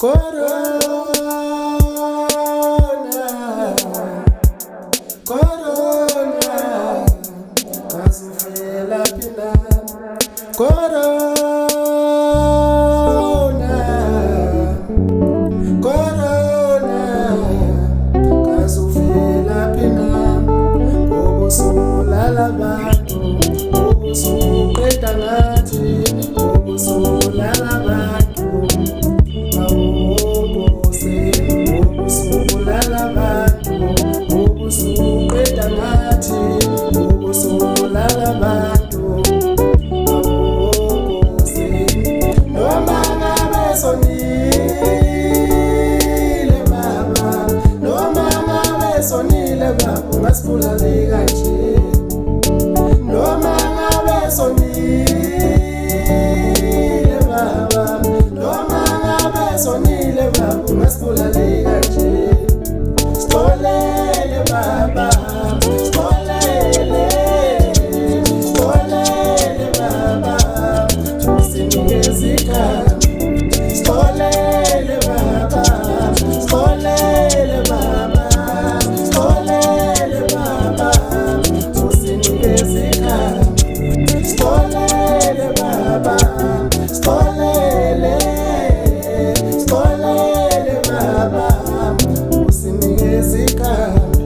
Corona, Corona, kasufela phina. Corona, Corona, kasufela phina. Ubusubulala abantu, ubusuqeda ngathi, ubusubulala abantu. Awubose, ubusubulala abantu, ubusuqeda ngathi, ubusubulala abantu. Awubose, noma ngabe sonile baba, noma ngabe sonile baba, ungasibulali kanje. Noma ngabe sonile baba, noma ngabe sonile baba, ungasibulali kanje. Sitholele baba, sitholele, sitholele baba, usinikeze ikhambi. Sitholele baba, sitholele baba, sitholele baba, usinikeze ikhambi. Sitholele baba, sitholele, sitholele baba, usinikeze ikhambi.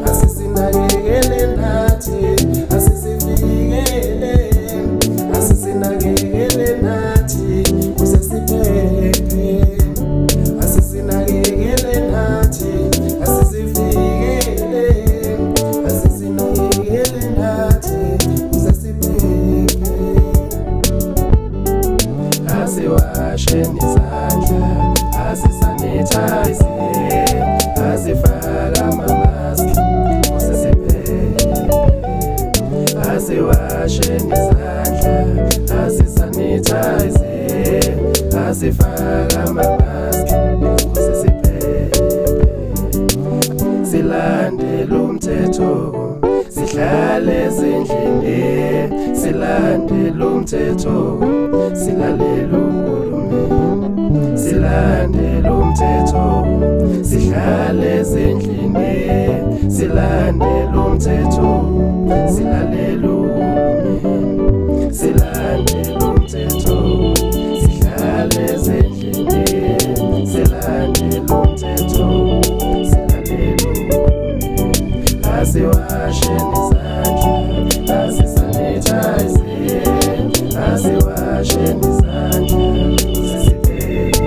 Asisinakekele nathi, asisivikele, asisinakekele nathi, kuze siphephe. Asisinakekele nathi, asisivikele, asisinakekele nathi, kuze siphephe. Asiwasheni izandla, asisanithayize, asifake amamaski, kuze siphephe. Asiwasheni izandla, asisanithayize, asifake amamaski, kuze siphephe. Silandele umthetho, sihlale ezindlini. Silandele umthetho, silalele uhulumeni. Silandele umthetho, sihlale ezindlini. Silandele umthetho, silalele uhulumeni. Silandele umthetho, sihlale ezindlini. Silandele umthetho, silalele uhulumeni. Asiwasheni izandla, asisanithayize, asiwasheni izandla, kuze siphephe.